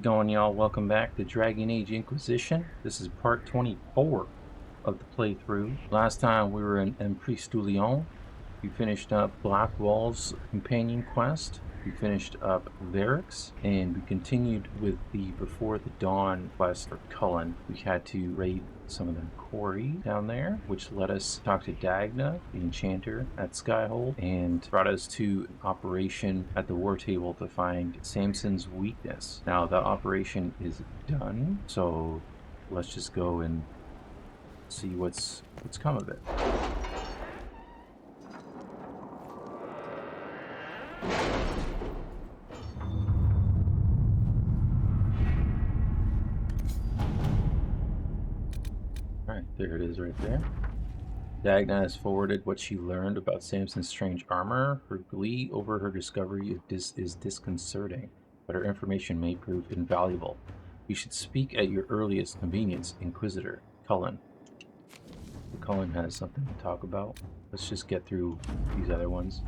it going, y'all? Welcome back to Dragon Age Inquisition. This is part 24 of the playthrough. Last time we were in Empristulion. We finished up Blackwall's companion quest. We finished up Varric's, and we continued with the Before the Dawn quest for Cullen. We had to raid some of the quarry down there, which let us talk to Dagna, the enchanter at Skyhold, and brought us to an operation at the war table to find Samson's weakness. Now, that operation is done, so let's just go and see what's come of it. Alright, there it is right there. Dagna has forwarded what she learned about Samson's strange armor. Her glee over her discovery is disconcerting, but her information may prove invaluable. You should speak at your earliest convenience, Inquisitor. Cullen. Cullen has something to talk about. Let's just get through these other ones.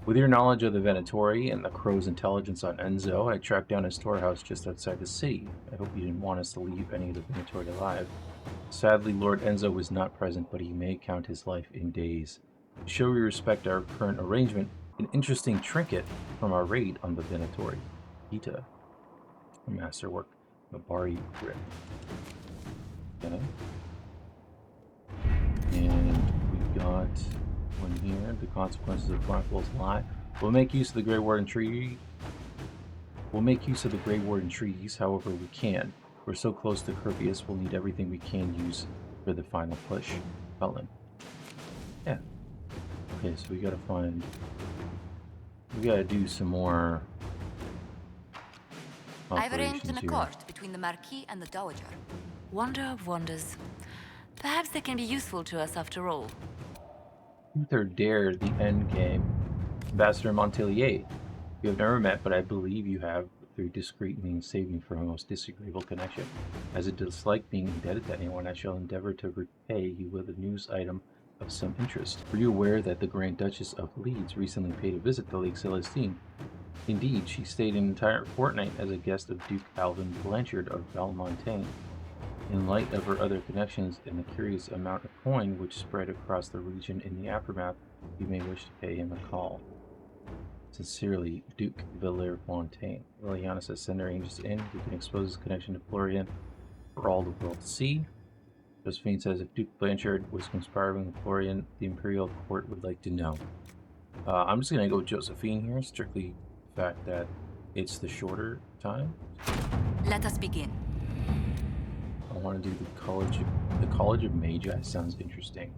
With your knowledge of the Venatori and the Crow's intelligence on Enzo, I tracked down a storehouse just outside the city. I hope you didn't want us to leave any of the Venatori alive. Sadly, Lord Enzo was not present, but he may count his life in days. To show we respect our current arrangement, an interesting trinket from our raid on the Venatori. Gita. A masterwork. The Bari grip. Okay. And we got one here. The consequences of Blackwall's lie. We'll make use of the Grey Warden tree. We'll make use of the Grey Warden treaties however we can. We're so close to Kirpius, we'll need everything we can use for the final push. Cullen. Yeah. Okay, so we gotta find... We gotta do some more... I've arranged an here. accord between the Marquis and the Dowager. Wonder of wonders. Perhaps they can be useful to us after all. Truth or Dare, the end game. Ambassador Montelier. You have never met, but I believe you have, through discreet means, saved me from a most disagreeable connection. As a dislike being indebted to anyone, I shall endeavor to repay you with a news item of some interest. Were you aware that the Grand Duchess of Leeds recently paid a visit to Lake Celestine? Indeed, she stayed an entire fortnight as a guest of Duke Alvin Blanchard of Valmontaigne. In light of her other connections and the curious amount of coin which spread across the region in the aftermath, you may wish to pay him a call. Sincerely, Duke Valmontaigne. Liliana says send her angels in. You can expose his connection to Florian for all the world to see. Josephine says if Duke Blanchard was conspiring with Florian, the Imperial Court would like to know. I'm just going to go with Josephine here, strictly the fact that it's the shorter time. Let us begin. I want to do the College of Magi. Sounds interesting.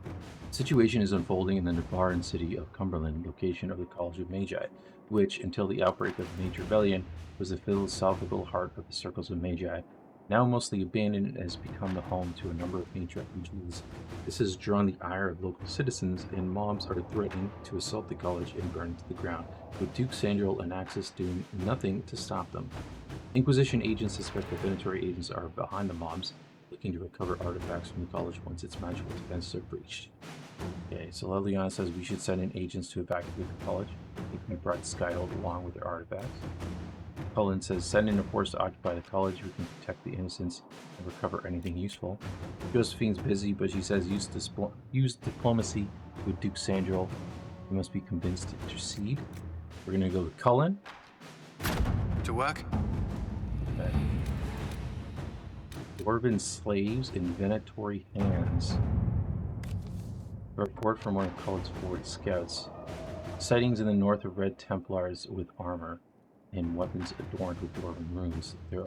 The situation is unfolding in the Navarran city of Cumberland, location of the College of Magi, which, until the outbreak of the Major Rebellion, was the philosophical heart of the circles of Magi. Now mostly abandoned, it has become the home to a number of major refugees. This has drawn the ire of local citizens, and mobs are threatening to assault the college and burn it to the ground, with Duke Sandral and Axis doing nothing to stop them. Inquisition agents suspect the Venatori agents are behind the mobs, looking to recover artifacts from the college once its magical defenses are breached. Okay, so Liliana says we should send in agents to evacuate the college. They can be brought to Skyhold along with their artifacts. Cullen says send in a force to occupy the college. We can protect the innocents and recover anything useful. Josephine's busy, but she says use diplomacy with Duke Sandral. We must be convinced to intercede. We're going to go with Cullen. To work? Okay. Dwarven slaves in Venatori hands. A report from one of Cullen's forward scouts. Sightings in the north of Red Templars with armor and weapons adorned with dwarven runes. There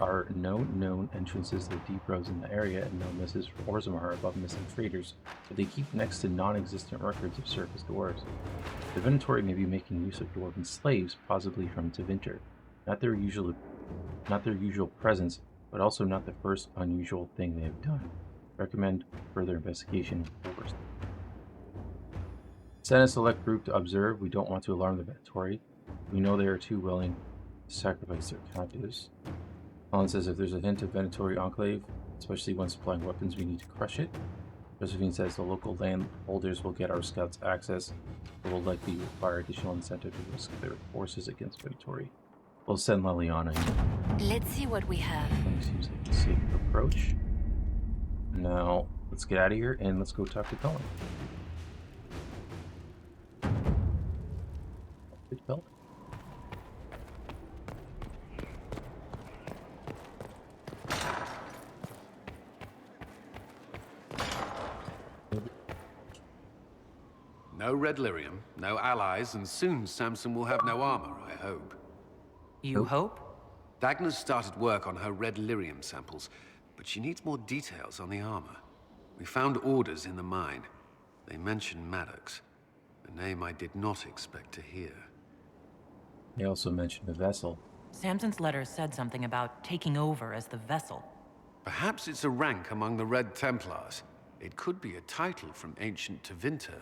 are no known entrances to the deep roads in the area, and no misses from Orzammar above missing traders, but they keep next to non-existent records of surface dwarves. The Venatori may be making use of dwarven slaves, possibly from Tevinter. Not their usual presence, but also not the first unusual thing they have done. Recommend further investigation first. Send a select group to observe. We don't want to alarm the Venatori. We know they are too willing to sacrifice their captives. Colin says if there's a hint of Venatori enclave, especially when supplying weapons, we need to crush it. Josephine says the local landholders will get our scouts access, but will likely require additional incentive to risk their forces against Victory. We'll send Liliana in. Let's see what we have. Seems like a safe approach. Now, let's get out of here and let's go talk to Cullen. Good Cullen. No Red Lyrium, no allies, and soon Samson will have no armor, I hope. You hope? Dagna's started work on her Red Lyrium samples, but she needs more details on the armor. We found orders in the mine. They mention Maddox, a name I did not expect to hear. They also mentioned a vessel. Samson's letter said something about taking over as the vessel. Perhaps it's a rank among the Red Templars. It could be a title from ancient Tevinter.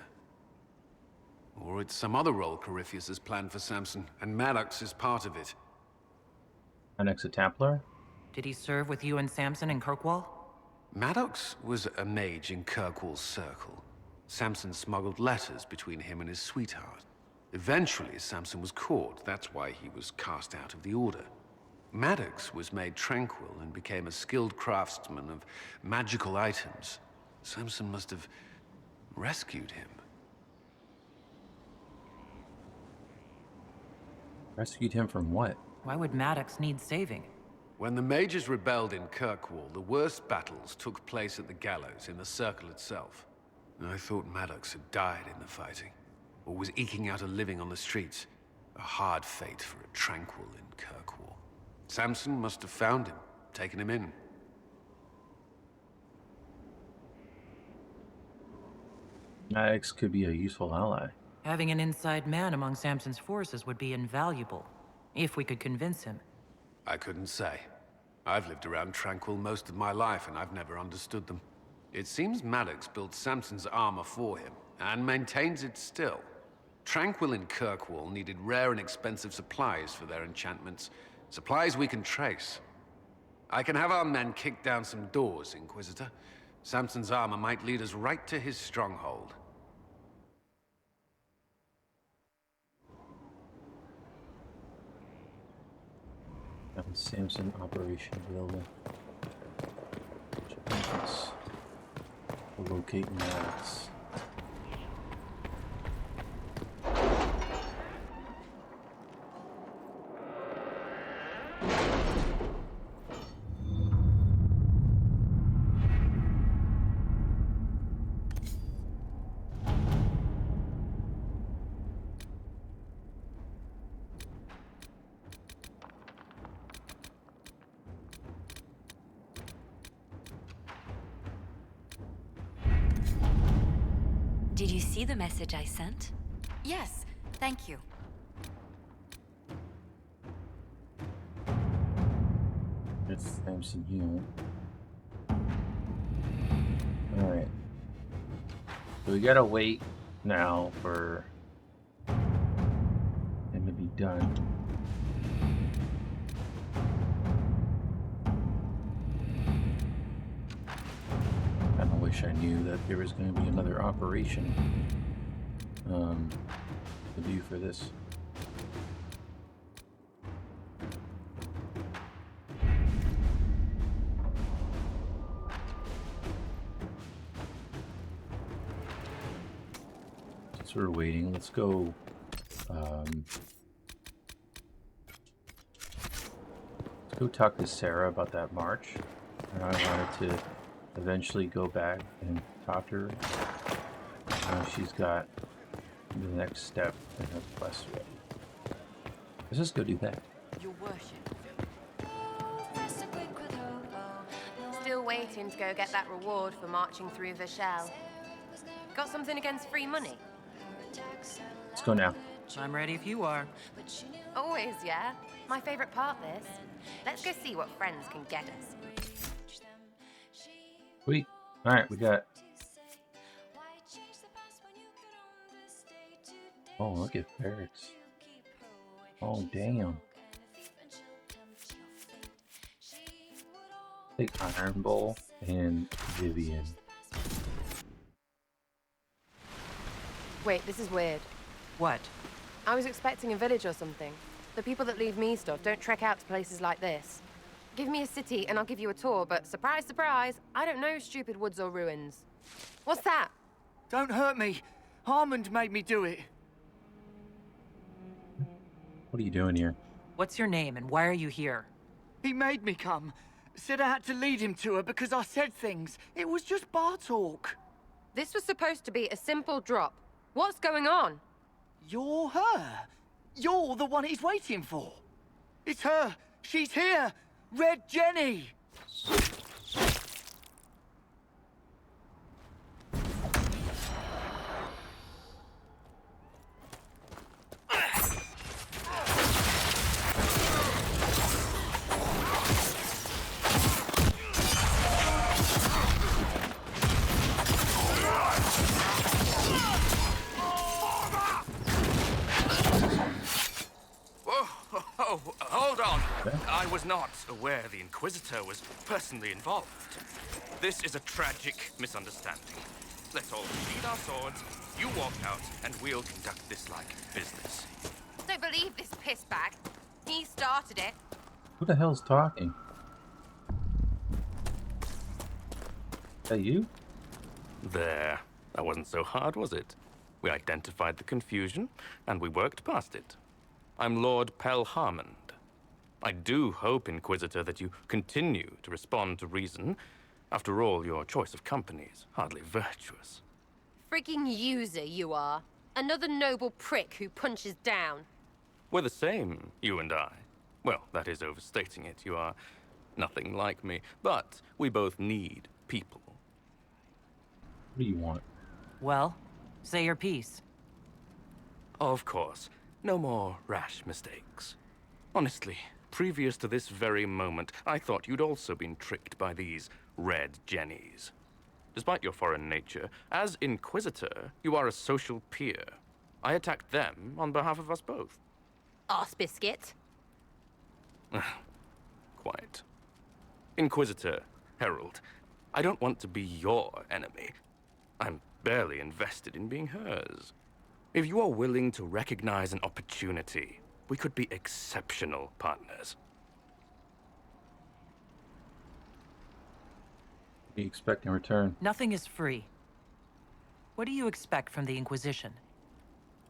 Or it's some other role Corypheus has planned for Samson, and Maddox is part of it. Annex a Templar? Did he serve with you and Samson in Kirkwall? Maddox was a mage in Kirkwall's circle. Samson smuggled letters between him and his sweetheart. Eventually, Samson was caught. That's why he was cast out of the Order. Maddox was made tranquil and became a skilled craftsman of magical items. Samson must have rescued him. Rescued him from what? Why would Maddox need saving? When the mages rebelled in Kirkwall, the worst battles took place at the gallows in the circle itself. I thought Maddox had died in the fighting, or was eking out a living on the streets. A hard fate for a tranquil in Kirkwall. Samson must have found him, taken him in. Maddox could be a useful ally. Having an inside man among Samson's forces would be invaluable, if we could convince him. I couldn't say. I've lived around Tranquil most of my life, and I've never understood them. It seems Maddox built Samson's armor for him, and maintains it still. Tranquil in Kirkwall needed rare and expensive supplies for their enchantments. Supplies we can trace. I can have our men kick down some doors, Inquisitor. Samson's armor might lead us right to his stronghold. Samson operation available. Locate Maddox. Did you see the message I sent? Yes, thank you. It's Samson here. Alright. So we gotta wait now for him to be done. I wish I knew that there was going to be another operation to do for this. Since we're waiting, let's go talk to Sera about that march. And I wanted to eventually go back and talk to her. She's got the next step in her quest ready. Let's just go do that. Your worship. Still waiting to go get that reward for marching through Vashel. Got something against free money? Let's go now. I'm ready if you are. Always, yeah. My favorite part, this. Let's go see what friends can get us. Sweet. Alright, we got... Oh, look at Varric. Oh, damn. Take Iron Bowl and Vivian. Wait, this is weird. What? I was expecting a village or something. The people that leave me stuff don't trek out to places like this. Give me a city and I'll give you a tour, but surprise, surprise, I don't know stupid woods or ruins. What's that? Don't hurt me. Harmond made me do it. What are you doing here? What's your name and why are you here? He made me come. Said I had to lead him to her because I said things. It was just bar talk. This was supposed to be a simple drop. What's going on? You're her. You're the one he's waiting for. It's her. She's here. Red Jenny. Oh, hold on. I was not aware the Inquisitor was personally involved. This is a tragic misunderstanding. Let's all sheathe our swords, you walk out, and we'll conduct this like business. Don't believe this pissbag. He started it. Who the hell's talking? Is that you? There. That wasn't so hard, was it? We identified the confusion, and we worked past it. I'm Lord Pelharmond. I do hope, Inquisitor, that you continue to respond to reason. After all, your choice of company is hardly virtuous. Frigging user, you are. Another noble prick who punches down. We're the same, you and I. Well, that is overstating it. You are nothing like me. But we both need people. What do you want? Well, say your piece. Of course. No more rash mistakes. Honestly, previous to this very moment, I thought you'd also been tricked by these Red Jennies. Despite your foreign nature, as Inquisitor, you are a social peer. I attacked them on behalf of us both. Arse biscuit. Quite. Inquisitor, Herald, I don't want to be your enemy. I'm barely invested in being hers. If you are willing to recognize an opportunity, we could be exceptional partners. What do you expect in return? Nothing is free. What do you expect from the Inquisition?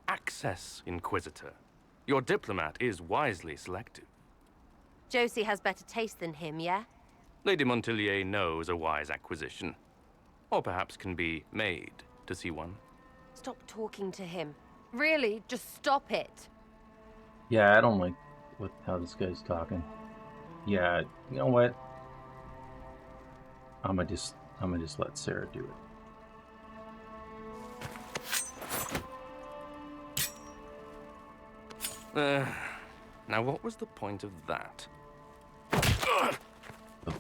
Access, Inquisitor. Your diplomat is wisely selective. Josie has better taste than him, yeah? Lady Montilier knows a wise acquisition. Or perhaps can be made to see one. Stop talking to him. Really, just stop it. Yeah, I don't like how this guy's talking. Yeah, you know what? I'm gonna just let Sera do it. Now what was the point of that?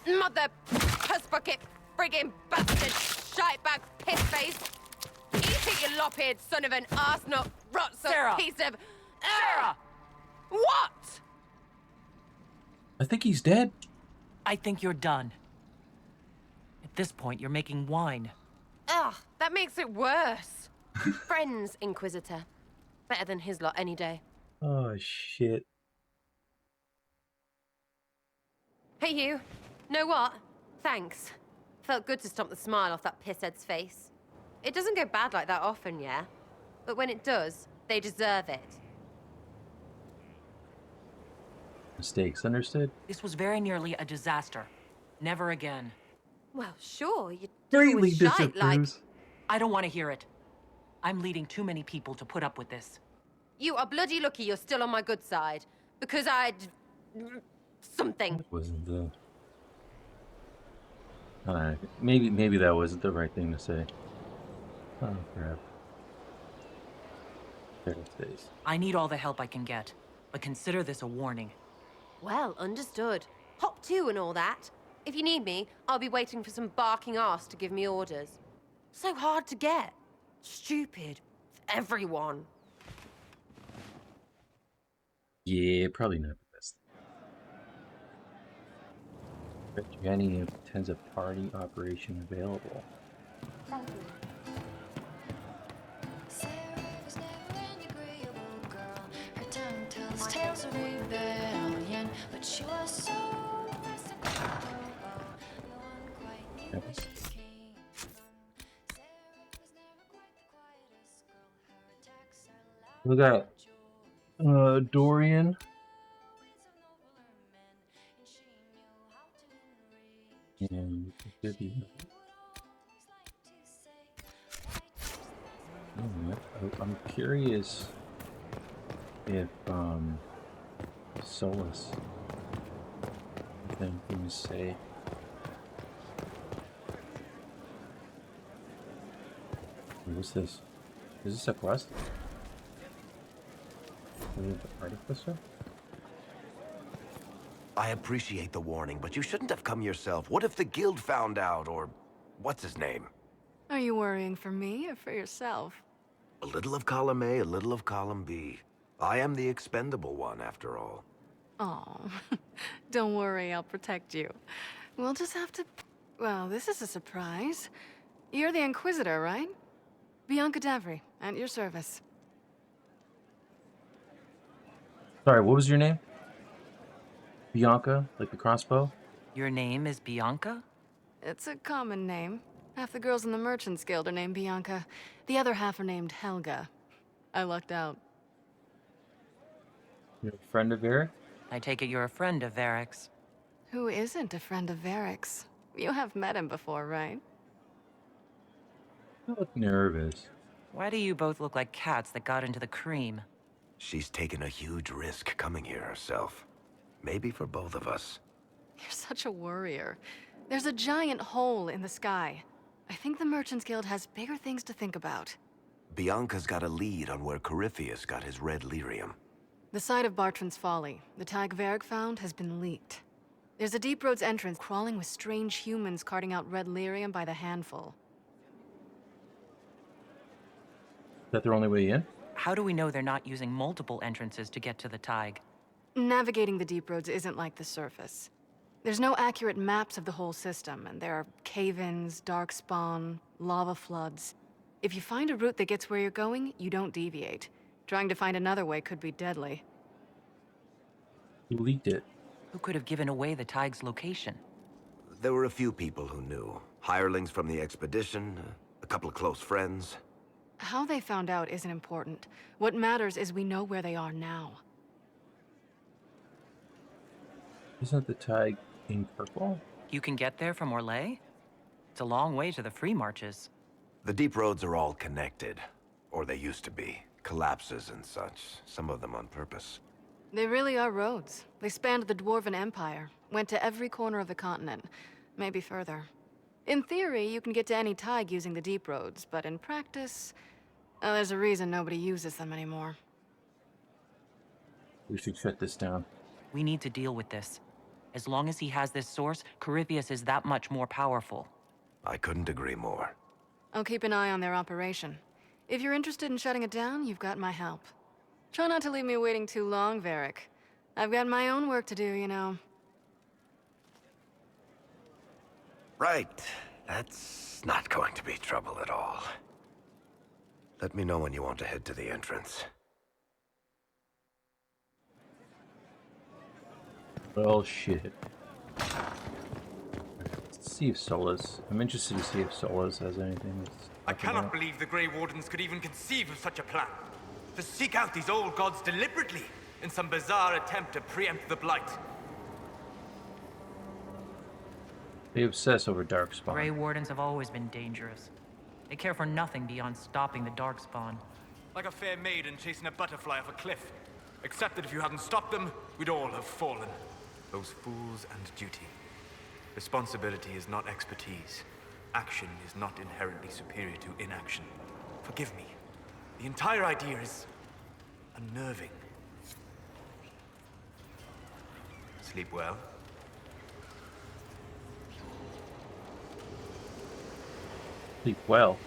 Mother puss bucket, friggin' bastard, shitebag, piss face. Eat it, you lop-eared son of an arsenut, rot-suck Sera! piece of... Sera! What? I think he's dead. I think you're done. At this point, you're making wine. Ugh, that makes it worse. Friends, Inquisitor. Better than his lot any day. Oh shit. Hey, you. Know what? Thanks. Felt good to stomp the smile off that pisshead's face. It doesn't go bad like that often, yeah? But when it does, they deserve it. Mistakes, understood? This was very nearly a disaster. Never again. Well, sure, you Greatly deal with shite like... disapproves. I don't want to hear it. I'm leading too many people to put up with this. You are bloody lucky you're still on my good side. Because I'd... something. Wasn't the... I don't know. Maybe that wasn't the right thing to say. Oh crap. There it is. I need all the help I can get, but consider this a warning. Well, understood. Hop to and all that. If you need me, I'll be waiting for some barking ass to give me orders. So hard to get. Stupid. Everyone. Yeah, probably not the best. Red Jenny attends a party operation available. Yes. We got Dorian. And Vivian. I'm curious if Solus has anything to say. What's this? Is this a quest? Is it the artificer? I appreciate the warning, but you shouldn't have come yourself. What if the guild found out, or what's his name? Are you worrying for me or for yourself? A little of column A, a little of column B. I am the expendable one, after all. Oh, don't worry, I'll protect you. We'll just have to... Well, this is a surprise. You're the Inquisitor, right? Bianca Davry, at your service. Sorry, what was your name? Bianca, like the crossbow? Your name is Bianca? It's a common name. Half the girls in the Merchants Guild are named Bianca. The other half are named Helga. I lucked out. You're a friend of Varric? I take it you're a friend of Varric's. Who isn't a friend of Varric's? You have met him before, right? You look nervous. Why do you both look like cats that got into the cream? She's taken a huge risk coming here herself. Maybe for both of us. You're such a worrier. There's a giant hole in the sky. I think the Merchants Guild has bigger things to think about. Bianca's got a lead on where Corypheus got his Red Lyrium. The site of Bartran's Folly, the tag Varric found, has been leaked. There's a Deep Roads entrance crawling with strange humans carting out Red Lyrium by the handful. Is that their only way in? How do we know they're not using multiple entrances to get to the Tig? Navigating the Deep Roads isn't like the surface. There's no accurate maps of the whole system, and there are cave-ins, darkspawn, lava floods. If you find a route that gets where you're going, you don't deviate. Trying to find another way could be deadly. Who leaked it? Who could have given away the Tig's location? There were a few people who knew. Hirelings from the expedition, a couple of close friends. How they found out isn't important. What matters is we know where they are now. Isn't the tag in purple? You can get there from Orlais? It's a long way to the free marches. The deep roads are all connected. Or they used to be. Collapses and such. Some of them on purpose. They really are roads. They spanned the Dwarven Empire, went to every corner of the continent, maybe further. In theory, you can get to any Tig using the deep roads, but in practice, there's a reason nobody uses them anymore. We should shut this down. We need to deal with this. As long as he has this source, Corypheus is that much more powerful. I couldn't agree more. I'll keep an eye on their operation. If you're interested in shutting it down, you've got my help. Try not to leave me waiting too long, Varric. I've got my own work to do, you know. Right. That's not going to be trouble at all. Let me know when you want to head to the entrance. Well, shit. Let's see if Solus... I'm interested to see if Solus has anything to I talk cannot about. believe the Grey Wardens could even conceive of such a plan. To seek out these old gods deliberately in some bizarre attempt to preempt the Blight. They obsess over Darkspawn. Grey Wardens have always been dangerous. They care for nothing beyond stopping the Darkspawn. Like a fair maiden chasing a butterfly off a cliff. Except that if you hadn't stopped them, we'd all have fallen. Those fools and duty. Responsibility is not expertise. Action is not inherently superior to inaction. Forgive me. The entire idea is unnerving. Sleep well. Sleep well.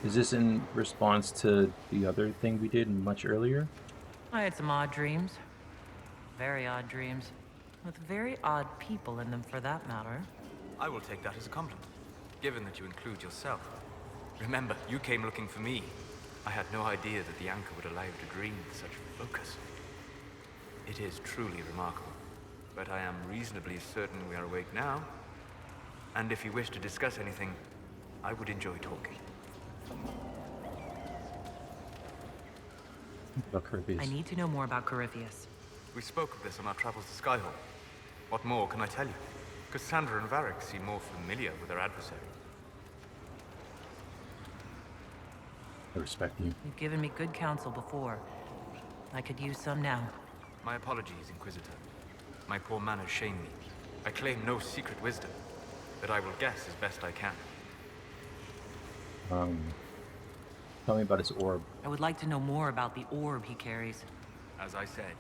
Is this in response to the other thing we did much earlier? I had some odd dreams. Very odd dreams. With very odd people in them, for that matter. I will take that as a compliment, given that you include yourself. Remember, you came looking for me. I had no idea that the anchor would allow you to dream with such focus. It is truly remarkable. but I am reasonably certain we are awake now. And if you wish to discuss anything, I would enjoy talking. About Corypheus. I need to know more about Corypheus. We spoke of this on our travels to Skyhall. What more can I tell you? Cassandra and Varric seem more familiar with their adversary. I respect you. You've given me good counsel before. I could use some now. My apologies, Inquisitor. My poor manners shame me. I claim no secret wisdom, but I will guess as best I can. Tell me about his orb. I would like to know more about the orb he carries. As I said,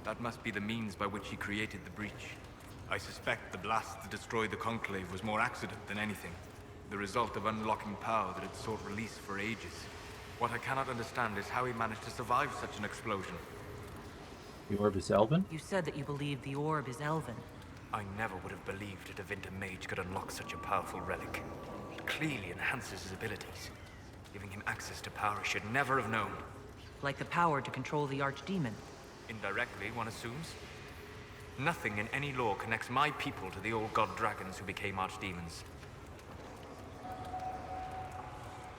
that must be the means by which he created the breach. I suspect the blast that destroyed the Conclave was more accident than anything. The result of unlocking power that had sought release for ages. What I cannot understand is how he managed to survive such an explosion. The orb is Elven? You said that you believed the orb is elven. I never would have believed a Tevinter mage could unlock such a powerful relic. It clearly enhances his abilities, giving him access to power he should never have known. Like the power to control the archdemon. Indirectly, one assumes. Nothing in any lore connects my people to the old god dragons who became archdemons.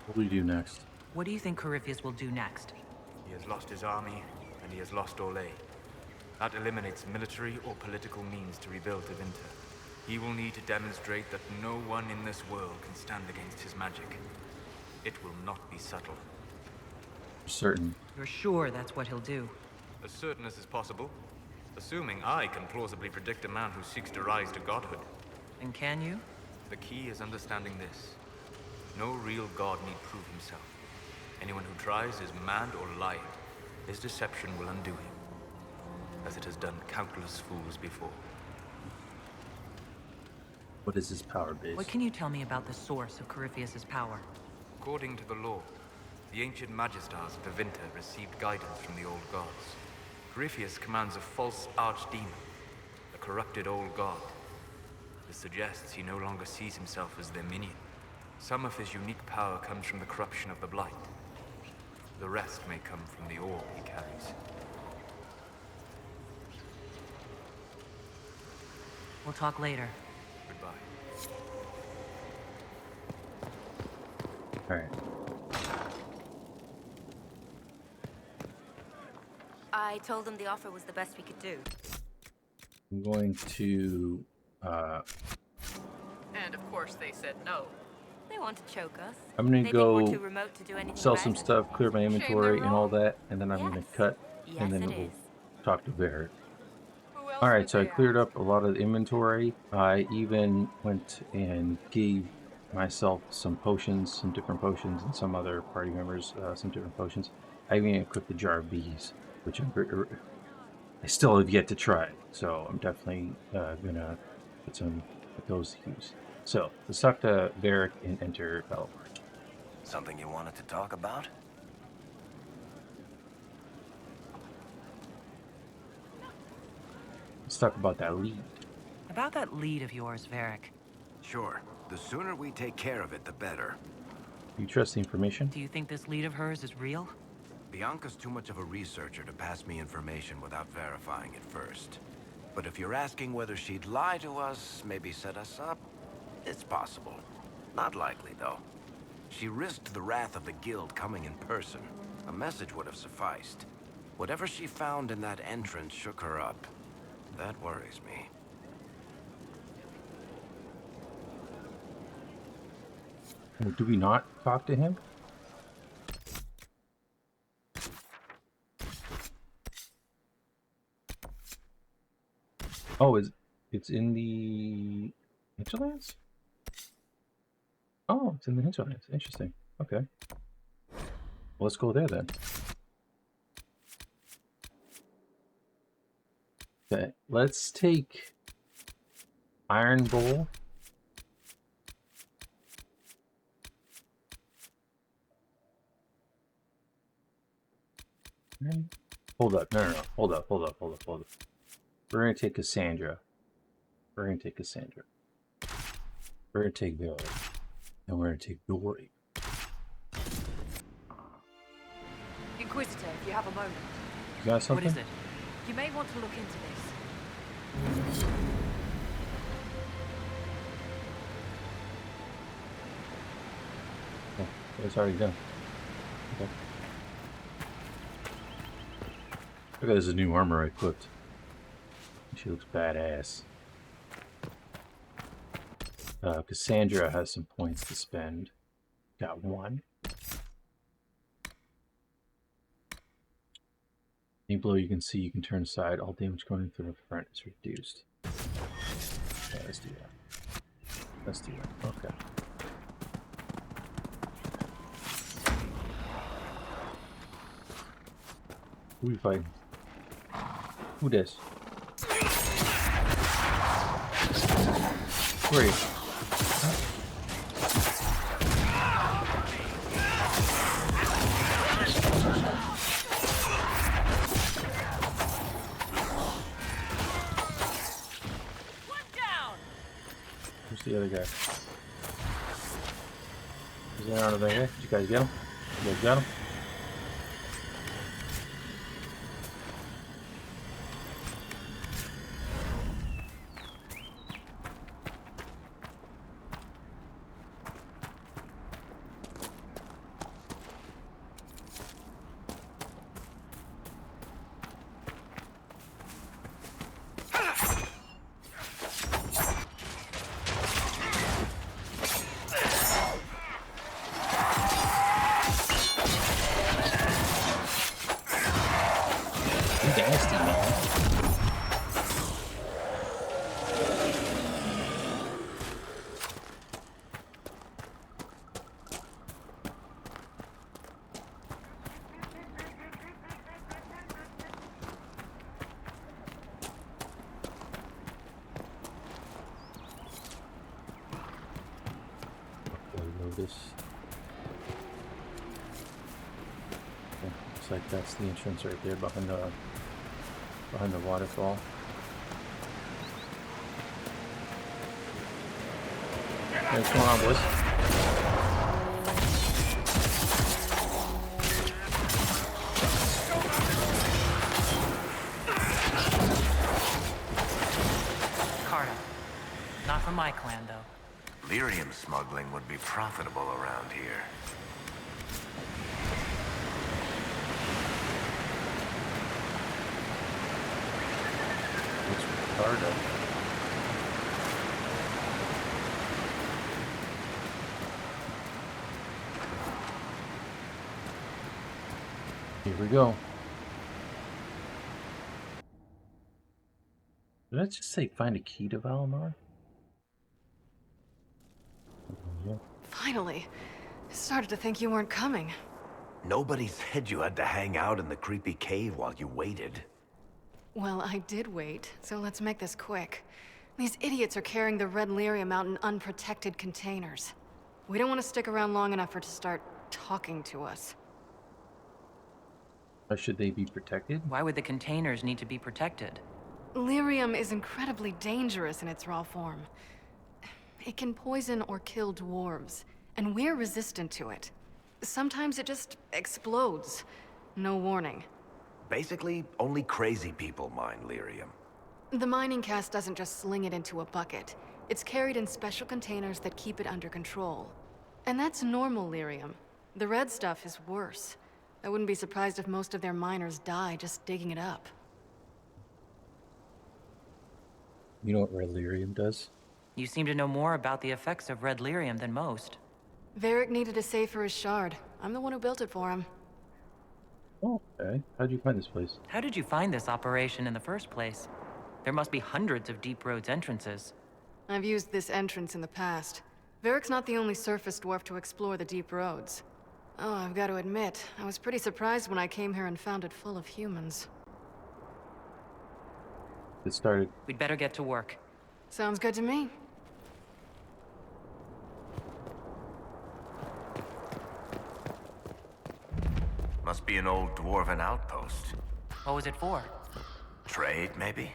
What will you do next? What do you think Corypheus will do next? He has lost his army, and he has lost Orlais. That eliminates military or political means to rebuild Tevinter. He will need to demonstrate that no one in this world can stand against his magic. It will not be subtle. Certain. You're sure that's what he'll do? As certain as is possible. Assuming I can plausibly predict a man who seeks to rise to godhood. And can you? The key is understanding this. No real god need prove himself. Anyone who tries is mad or lying. His deception will undo him, as it has done countless fools before. What is his power base? What can you tell me about the source of Corypheus's power? According to the law, the ancient Magistars of Tevinter received guidance from the old gods. Corypheus commands a false archdemon, a corrupted old god. This suggests he no longer sees himself as their minion. Some of his unique power comes from the corruption of the blight. The rest may come from the orb he carries. We'll talk later. Goodbye. Alright. I told them the offer was the best we could do. I'm going to And of course they said no. They want to choke us. I'm gonna They go think we're too remote to do anything sell about some it. stuff, clear my inventory and all that, and then I'm gonna cut Yes, and then it we'll is. talk to Varric. Alright, so I cleared up a lot of the inventory. I even went and gave myself some potions, some different potions, and some other party members some different potions. I even equipped the jar of bees, which I still have yet to try. So I'm definitely gonna put those to use. So let's talk to Varric and enter Valammar. Something you wanted to talk about? Let's talk about that lead. About that lead of yours, Varric. Sure. The sooner we take care of it, the better. Do you trust the information? Do you think this lead of hers is real? Bianca's too much of a researcher to pass me information without verifying it first. But if you're asking whether she'd lie to us, maybe set us up, it's possible. Not likely, though. She risked the wrath of the guild coming in person. A message would have sufficed. Whatever she found in that entrance shook her up. That worries me. Well, do we not talk to him? Oh, it's in the hinterlands? Oh, it's in the hinterlands. Interesting. Okay. Well, let's go there then. Okay, let's take Iron Bowl. Hold up, no. Hold up. We're gonna take Cassandra. We're gonna take Bill. And we're gonna take Dory. Inquisitor, if you have a moment. You got something? What is it? You may want to look into this. Oh, it's already done. Okay. Look, there's a new armor equipped. She looks badass. Cassandra has some points to spend. Got one. Any blow you can see, you can turn aside. All damage going through the front is reduced. Okay, let's do that. Let's do that. Okay. Who we fighting? Who this? Where are you? Where's the other guy? Is there another guy? Did you guys get him? You guys got him? This. Okay, looks like that's the entrance right there behind the waterfall. Hey, what's going on, boys? Carta. Not from my clan, though. Lyrium smuggling would be profitable around here. It's Ricardo. Here we go. Did I just say find a key to Valammar? Finally. I started to think you weren't coming. Nobody said you had to hang out in the creepy cave while you waited. Well, I did wait, so let's make this quick. These idiots are carrying the Red Lyrium out in unprotected containers. We don't want to stick around long enough for it to start talking to us. Why should they be protected? Why would the containers need to be protected? Lyrium is incredibly dangerous in its raw form. It can poison or kill dwarves, and we're resistant to it. Sometimes it just explodes. No warning. Basically, only crazy people mine lyrium. The mining cast doesn't just sling it into a bucket. It's carried in special containers that keep it under control. And that's normal lyrium. The red stuff is worse. I wouldn't be surprised if most of their miners die just digging it up. You know what Red Lyrium does? You seem to know more about the effects of Red Lyrium than most. Varric needed a safe for his shard. I'm the one who built it for him. Oh, okay. How'd you find this place? How did you find this operation in the first place? There must be hundreds of Deep Road's entrances. I've used this entrance in the past. Varric's not the only surface dwarf to explore the Deep Roads. Oh, I've got to admit, I was pretty surprised when I came here and found it full of humans. It started. We'd better get to work. Sounds good to me. Must be an old dwarven outpost. What was it for? Trade, maybe?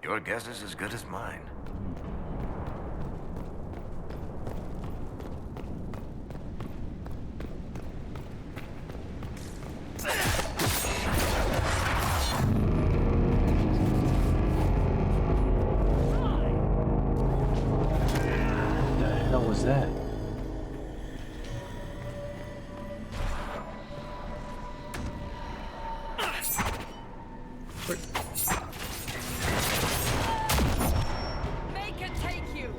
Your guess is as good as mine. hell was that? Make it take you!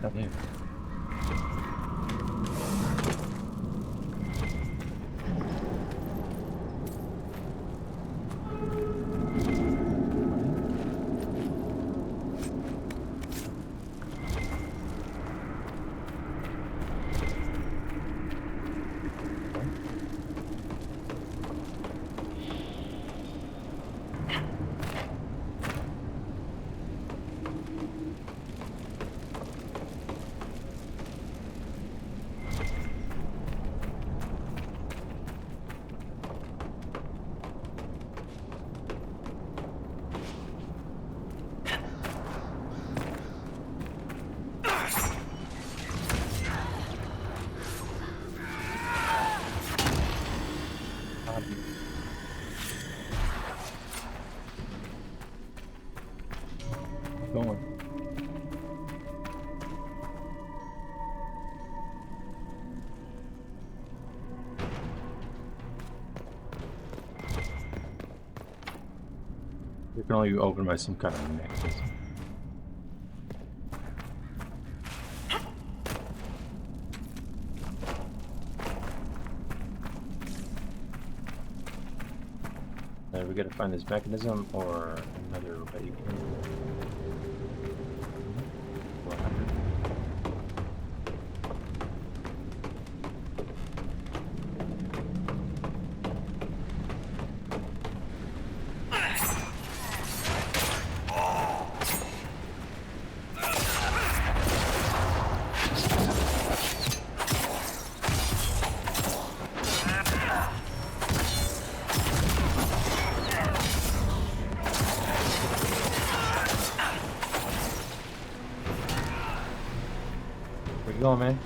Not here. Going. It can only be opened by some kind of mechanism. We gotta find this mechanism or another way. 400. Where you going, man?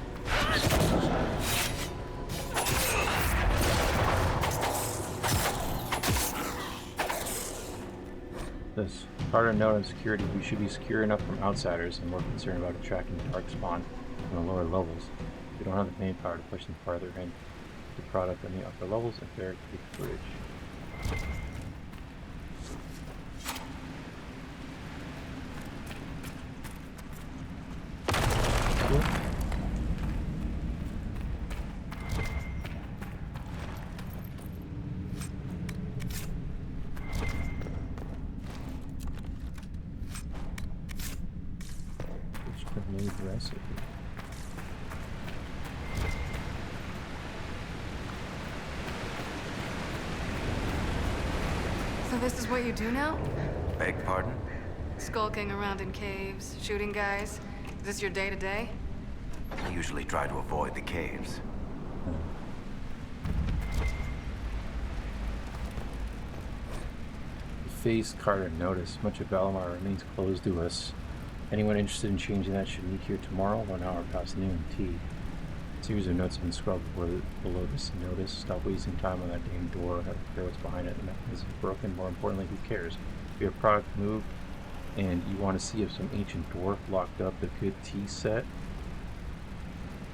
This Carter note on security: we should be secure enough from outsiders and more concerned about attracting dark spawn from the lower levels. We don't have the manpower to push them farther in. The product on the upper levels and Varric Bridge. Recipe. So this is what you do now? Beg pardon? Skulking around in caves, shooting guys? Is this your day-to-day? I usually try to avoid the caves. Face Carter notice. Much of Valammar remains closed to us. Anyone interested in changing that should meet here tomorrow, 1 hour past noon. T. A series of notes have been scrubbed below this notice. Stop wasting time on that damn door. I don't care what's behind it. The mechanism is broken. More importantly, who cares? If you have product move and you want to see if some ancient dwarf locked up the good tea set.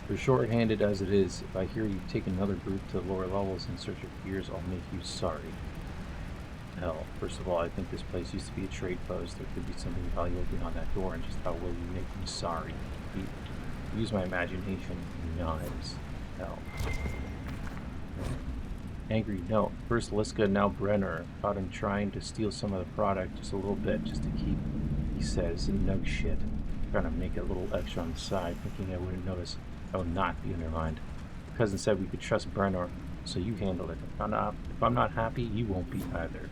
For short-handed as it is, if I hear you take another group to the lower levels in search of gears, I'll make you sorry. Hell, first of all, I think this place used to be a trade post. There could be something valuable behind that door, and just how will you make me sorry? Use my imagination. Knives. Hell. Angry note. First Liska, now Brenner. Caught him trying to steal some of the product, just a little bit, just to keep, he says, no shit. Trying to make it a little extra on the side, thinking I wouldn't notice. I would not be undermined. Cousin said we could trust Brenner, so you handle it. If I'm not happy, you won't be either.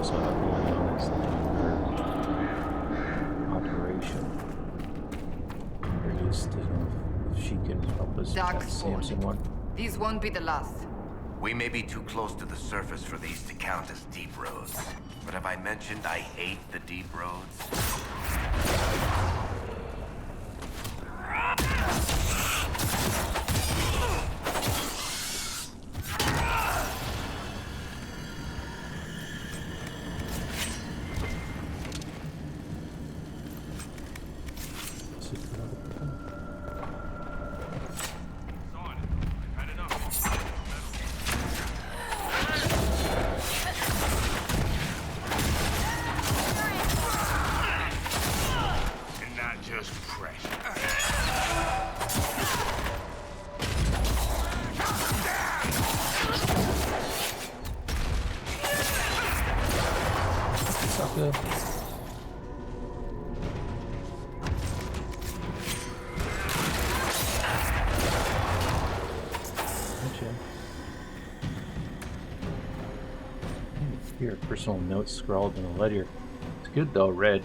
So operation. At least if she can help us. Dark Samson one. The These won't be the last. We may be too close to the surface for these to count as deep roads. But have I mentioned I hate the deep roads? Here, personal notes scrawled in a letter. It's good though, Red.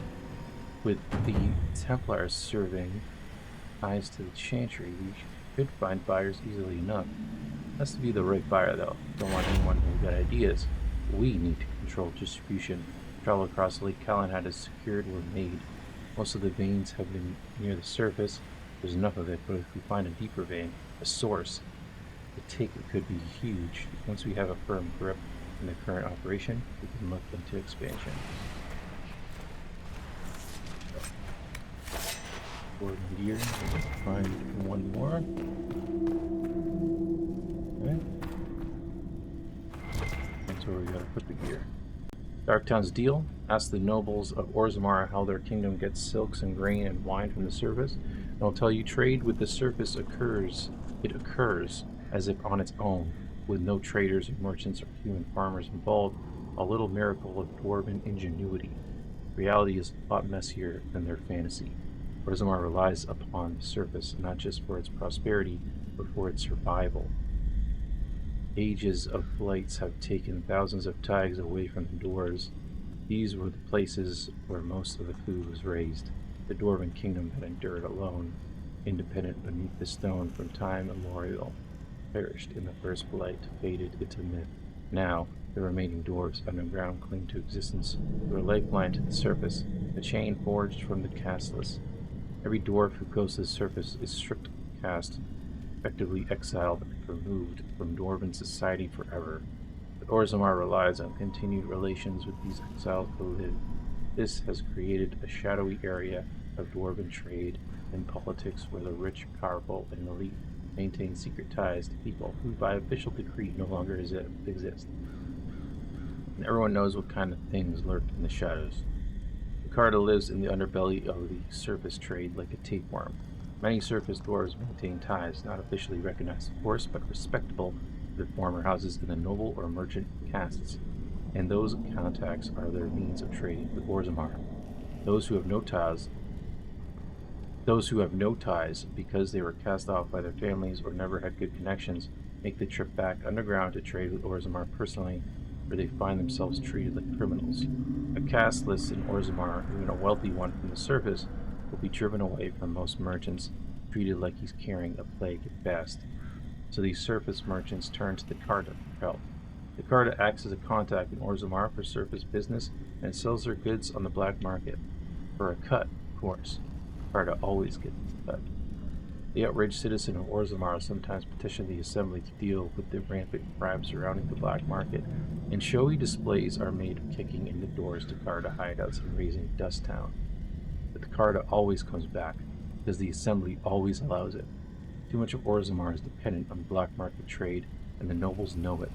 With the Templars serving ties to the Chantry, we could find buyers easily enough. Has to be the right buyer though. Don't want anyone who's got ideas. We need to control distribution. Travel across Lake Calenhad is secured or made. Most of the veins have been near the surface. There's enough of it, but if we find a deeper vein, a source, the take could be huge. Once we have a firm grip in the current operation, we can look into expansion. For meteor, find one more. Okay. That's where we gotta put the gear. Darktown's deal. Ask the nobles of Orzammar how their kingdom gets silks and grain and wine from the surface. And I'll tell you, trade with the surface occurs. It occurs as if on its own, with no traders or merchants or human farmers involved. A little miracle of dwarven ingenuity. Reality is a lot messier than their fantasy. Orzammar relies upon the surface, not just for its prosperity, but for its survival. Ages of flights have taken thousands of tags away from the doors. These were the places where most of the food was raised. The dwarven kingdom had endured alone, independent beneath the stone from time immemorial. Perished in the first flight, faded into myth. Now, the remaining dwarves underground cling to existence through a lifeline to the surface, a chain forged from the casteless. Every dwarf who goes to the surface is stripped of caste, effectively exiled and removed from dwarven society forever. But Orzammar relies on continued relations with these exiles to live. This has created a shadowy area of dwarven trade and politics where the rich, powerful, and elite maintain secret ties to people who by official decree no longer exist. And everyone knows what kind of things lurk in the shadows. Carta lives in the underbelly of the surface trade like a tapeworm. Many surface dwarves maintain ties, not officially recognized of course, but respectable to their former houses in the noble or merchant castes. And those contacts are their means of trading with Orzammar. Those who have no ties because they were cast off by their families or never had good connections make the trip back underground to trade with Orzammar personally, where they find themselves treated like criminals. A casteless in Orzammar, even a wealthy one from the surface, will be driven away from most merchants, treated like he's carrying a plague at best. So these surface merchants turn to the Carta for help. The Carta acts as a contact in Orzammar for surface business and sells their goods on the black market. For a cut, of course. Carta always gets the cut. The outraged citizen of Orzammar sometimes petition the Assembly to deal with the rampant crime surrounding the black market, and showy displays are made of kicking in the doors to Carta hideouts and raising Dust Town. But the Carta always comes back, because the Assembly always allows it. Too much of Orzammar is dependent on black market trade, and the nobles know it.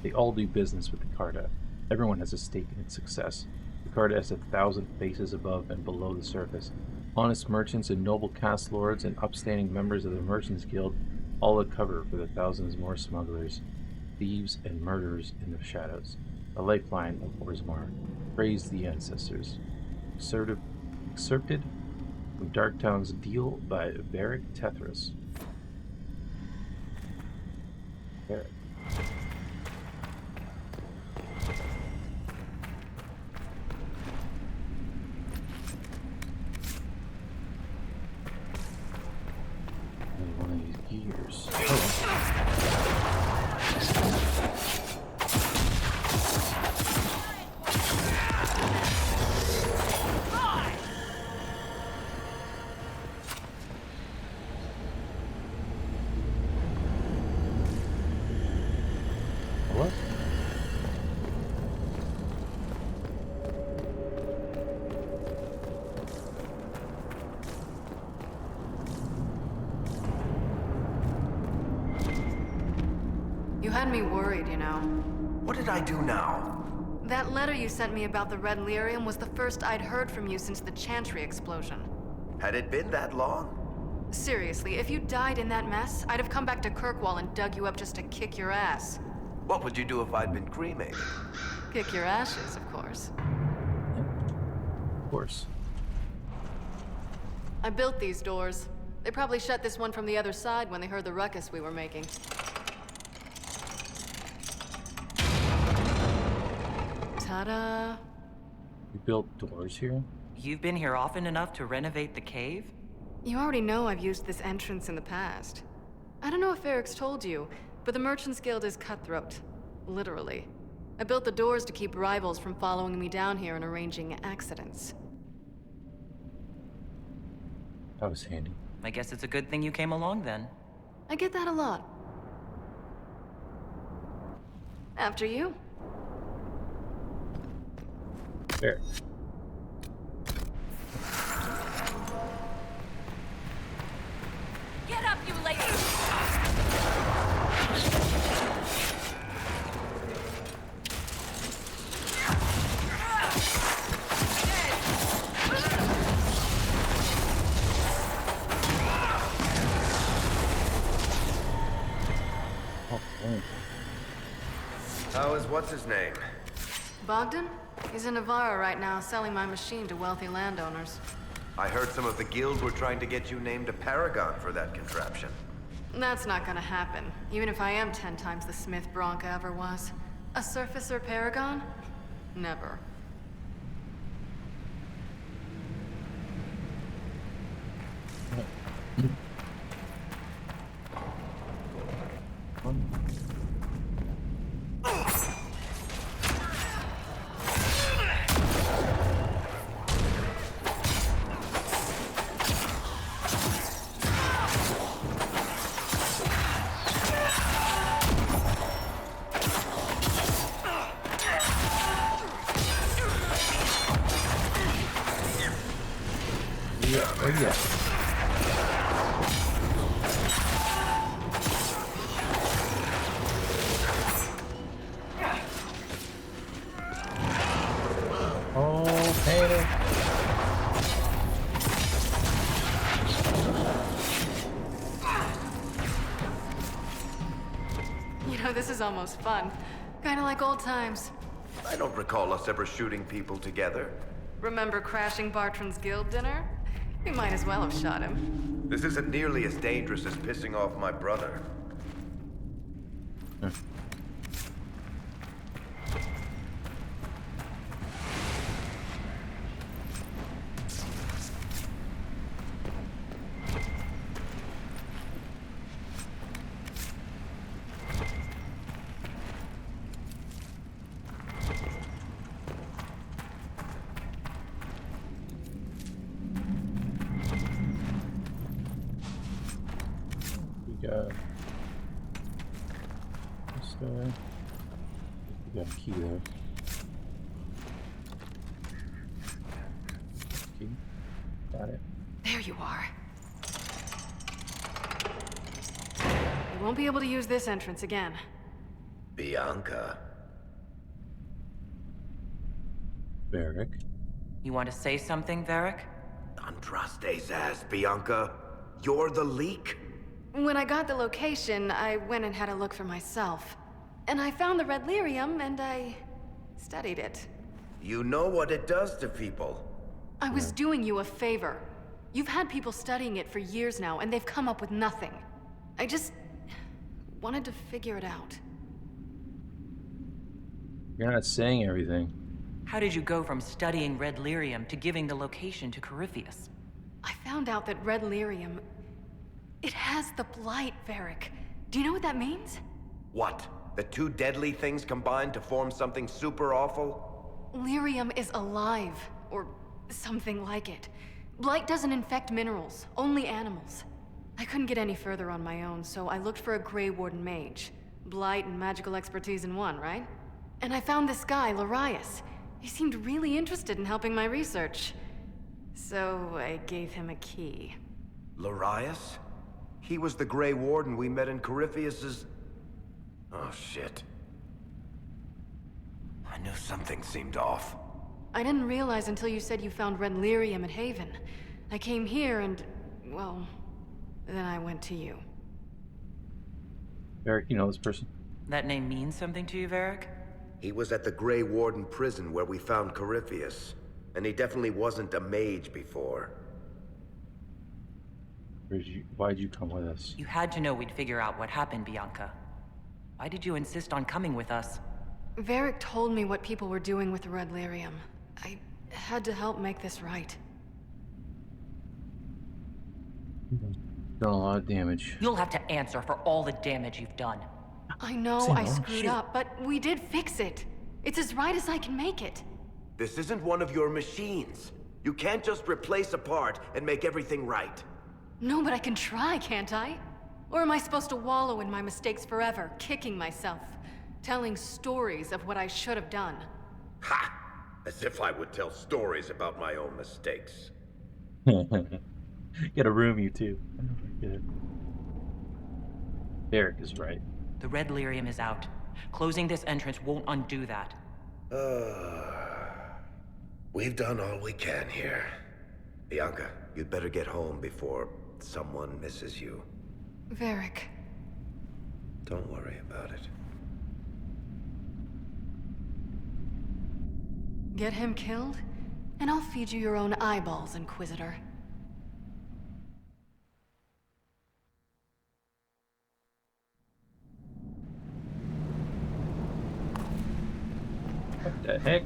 They all do business with the Carta. Everyone has a stake in its success. The Carta has 1,000 faces above and below the surface. Honest merchants and noble caste lords and upstanding members of the Merchants Guild, all a cover for the thousands more smugglers, thieves, and murderers in the shadows. A lifeline of Orzammar. Praise the ancestors. Excerpted from Darktown's Deal by Varric Tethras. Varric. One of these gears. Oh. You had me worried, you know. What did I do now? That letter you sent me about the Red Lyrium was the first I'd heard from you since the Chantry explosion. Had it been that long? Seriously, if you died in that mess, I'd have come back to Kirkwall and dug you up just to kick your ass. What would you do if I'd been cremated? Kick your ashes, of course. Of course. I built these doors. They probably shut this one from the other side when they heard the ruckus we were making. Ta-da! You built doors here? You've been here often enough to renovate the cave? You already know I've used this entrance in the past. I don't know if Varric's told you, but the Merchants Guild is cutthroat. Literally. I built the doors to keep rivals from following me down here and arranging accidents. That was handy. I guess it's a good thing you came along then. I get that a lot. After you. There. Get up, you lady! How is what's-his-name? Bogdan? He's in Navarra right now, selling my machine to wealthy landowners. I heard some of the guild were trying to get you named a paragon for that contraption. That's not gonna happen, even if I am 10 times the Smith Bronca ever was. A surfacer paragon? Never. This is almost fun. Kinda like old times. I don't recall us ever shooting people together. Remember crashing Bartran's guild dinner? We might as well have shot him. This isn't nearly as dangerous as pissing off my brother. We got a key there. Key. Got it. There you are. You won't be able to use this entrance again. Bianca. Varric. You want to say something, Varric? Andraste's ass, Bianca. You're the leak? When I got the location, I went and had a look for myself. And I found the Red Lyrium, and I studied it. You know what it does to people. I was doing you a favor. You've had people studying it for years now, and they've come up with nothing. I just wanted to figure it out. You're not saying everything. How did you go from studying Red Lyrium to giving the location to Corypheus? I found out that Red Lyrium... it has the Blight, Varric. Do you know what that means? What? The two deadly things combined to form something super awful? Lyrium is alive, or something like it. Blight doesn't infect minerals, only animals. I couldn't get any further on my own, so I looked for a Grey Warden mage. Blight and magical expertise in one, right? And I found this guy, Larius. He seemed really interested in helping my research. So I gave him a key. Larius? He was the Grey Warden we met in Corypheus's... Oh, shit. I knew something seemed off. I didn't realize until you said you found Red Lyrium at Haven. I came here and, well, then I went to you. Varric, you know this person? That name means something to you, Varric? He was at the Grey Warden prison where we found Corypheus. And he definitely wasn't a mage before. Why'd you come with us? You had to know we'd figure out what happened, Bianca. Why did you insist on coming with us? Varric told me what people were doing with the Red Lyrium. I had to help make this right. Done a lot of damage. You'll have to answer for all the damage you've done. I know Say I no. screwed Shit. up, but we did fix it. It's as right as I can make it. This isn't one of your machines. You can't just replace a part and make everything right. No, but I can try, can't I? Or am I supposed to wallow in my mistakes forever, kicking myself, telling stories of what I should have done? Ha! As if I would tell stories about my own mistakes. Get a room, you two. Varric is right. The Red Lyrium is out. Closing this entrance won't undo that. We've done all we can here. Bianca, you'd better get home before someone misses you. Varric. Don't worry about it. Get him killed, and I'll feed you your own eyeballs, Inquisitor. What the heck?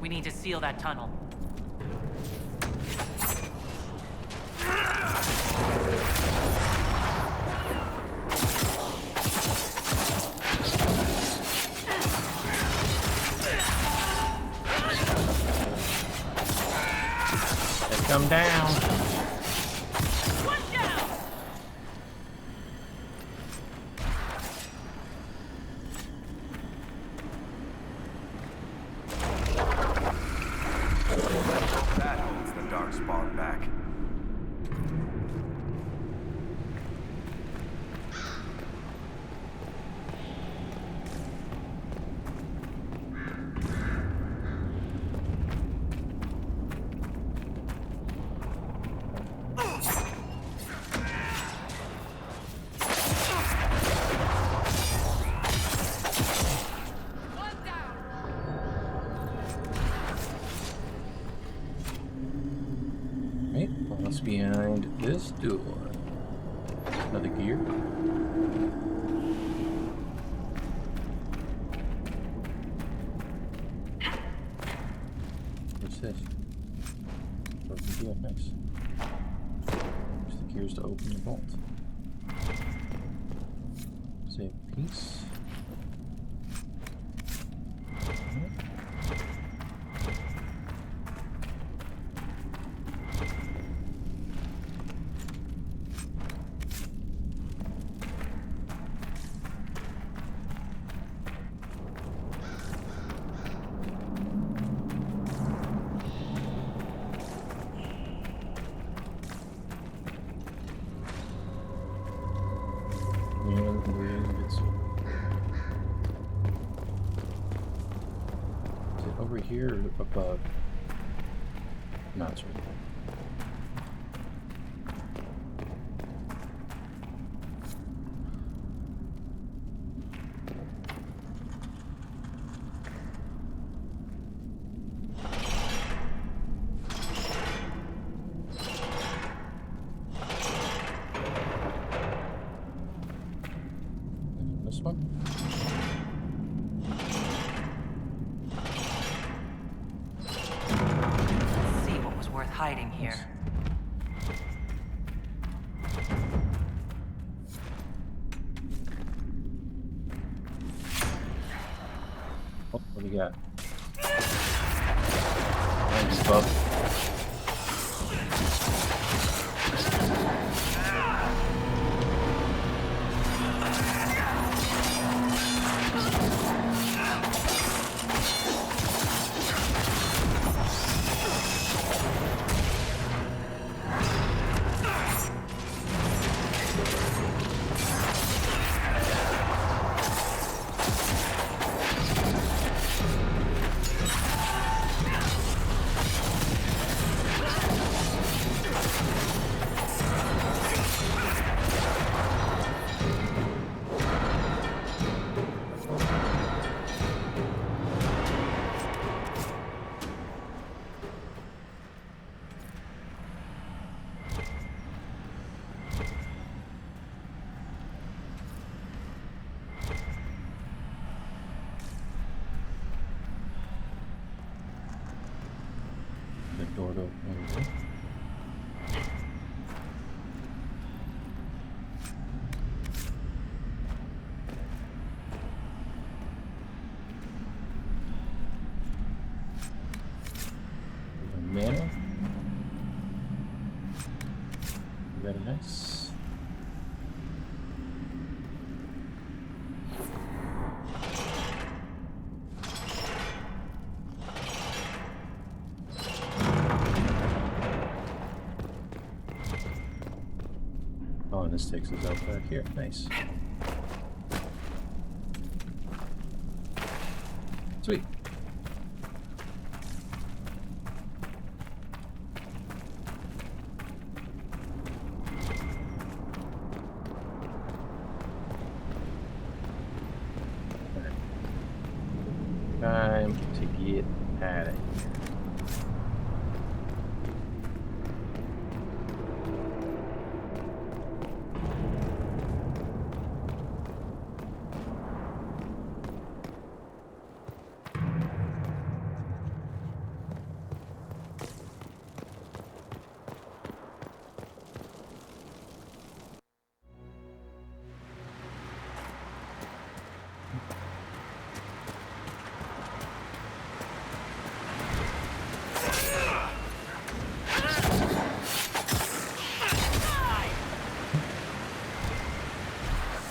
We need to seal that tunnel. Let's come down. That holds the dark spawn back. Right, what's behind this door? Another gear? What's this? Broken gear, nice. Use the gears to open the vault. Save piece. Is it over here or above? No, it's right there. This one? Let's see what was worth hiding here. Oh, what do we got? Thanks, bub. sort of angle. Mana. Very nice. Oh, and this takes us out back here. Nice. Sweet. Time to get out of here.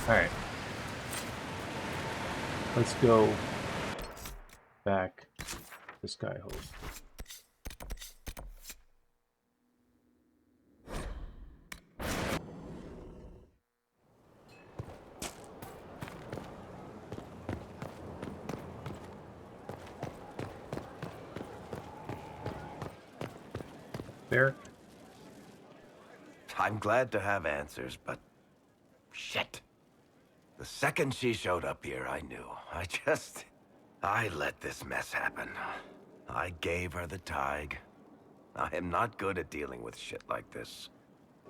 Alright. Let's go back to Skyhold. Varric? I'm glad to have answers, but... shit. The second she showed up here, I knew. I let this mess happen. I gave her the Tig. I am not good at dealing with shit like this.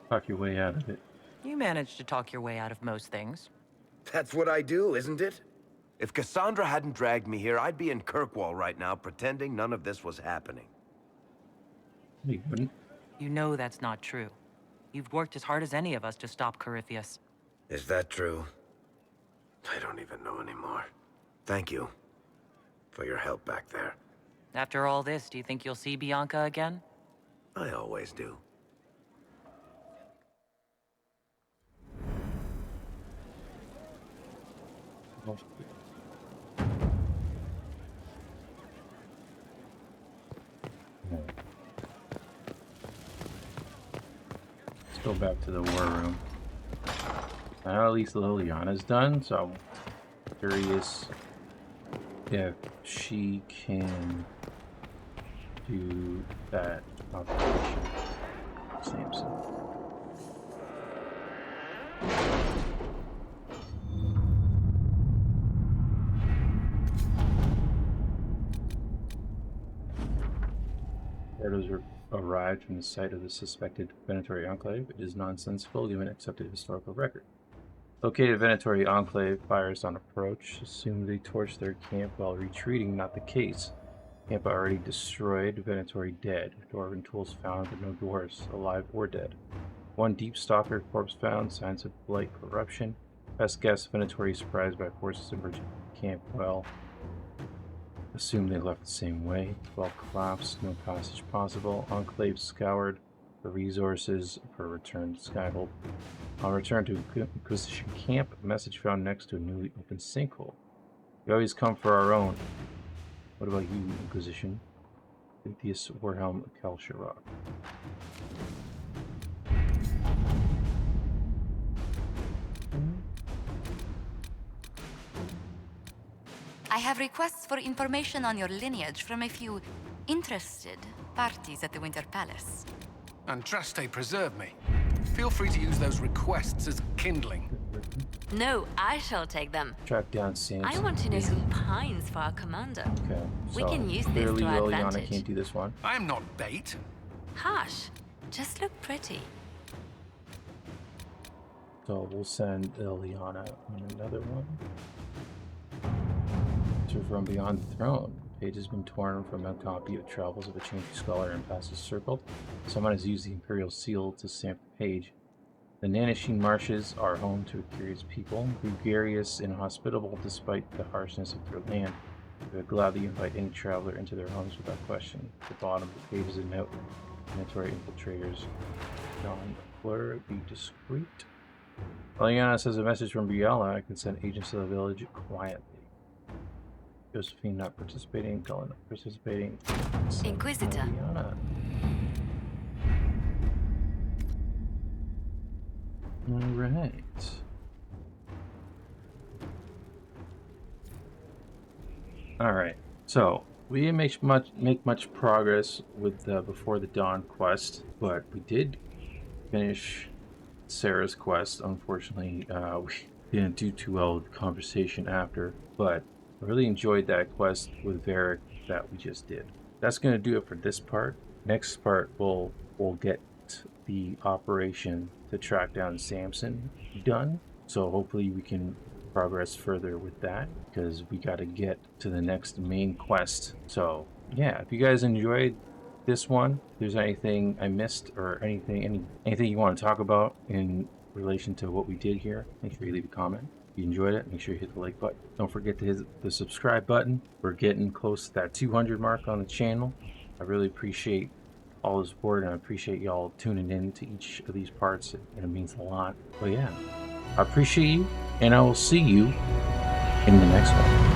Talk your way out of it. You managed to talk your way out of most things. That's what I do, isn't it? If Cassandra hadn't dragged me here, I'd be in Kirkwall right now, pretending none of this was happening. You wouldn't. You know that's not true. You've worked as hard as any of us to stop Corypheus. Is that true? I don't even know anymore. Thank you for your help back there. After all this, do you think you'll see Bianca again? I always do. Let's go back to the war room. Now at least Liliana's done, so I'm curious if she can do that operation. Samson. Orders arrived from the site of the suspected Venatori Enclave. It is nonsensical given accepted historical record. Located Venatori Enclave, fires on approach. Assume they torched their camp while retreating, not the case. Camp already destroyed, Venatori dead. Dwarven tools found, but no dwarves, alive or dead. One deep stalker corpse found, signs of blight corruption. Best guess, Venatori surprised by forces emerging from camp. Well, assume they left the same way. Well collapsed, no passage possible. Enclave scoured for resources for return to Skyhold. I'll return to Inquisition camp. Message found next to a newly opened sinkhole. We always come for our own. What about you, Inquisition? Atheist Warhelm Kalsharok. I have requests for information on your lineage from a few interested parties at the Winter Palace. Andraste preserve me. Feel free to use those requests as kindling. No, I shall take them. Track down Samson. I want to know who pines for our commander. Okay, We so can use this clearly to our Liliana advantage. can't do this one. I am not bait. Hush. Just look pretty. So we'll send Liliana on another one. To from beyond the throne. page has been torn from a copy of Travels of a Changing Scholar and Passes Circled. Someone has used the Imperial Seal to stamp the page. The Nanashine Marshes are home to a curious people, gregarious and hospitable despite the harshness of their land. They would gladly invite any traveler into their homes without question. At the bottom of the page is a note. Mandatory infiltrators. John Fleur, be discreet. Eliana says a message from Biala. I can send agents to the village quietly. Josephine not participating. Cullen not participating. Inquisitor. Eliana. Alright. Alright. So we didn't make much progress with Before the Dawn quest, but we did finish Sera's quest. Unfortunately, we didn't do too well with the conversation after, but I really enjoyed that quest with Varric that we just did. That's going to do it for this part. Next part, we'll get the operation to track down Samson done. So hopefully we can progress further with that, because we got to get to the next main quest. So yeah, if you guys enjoyed this one, if there's anything I missed or anything you want to talk about in relation to what we did here, make sure you leave a comment. If you enjoyed it, make sure you hit the like button. Don't forget to hit the subscribe button. We're getting close to that 200 mark on the channel. I really appreciate all the support, and I appreciate y'all tuning in to each of these parts, and it means a lot. But yeah, I appreciate you, and I will see you in the next one.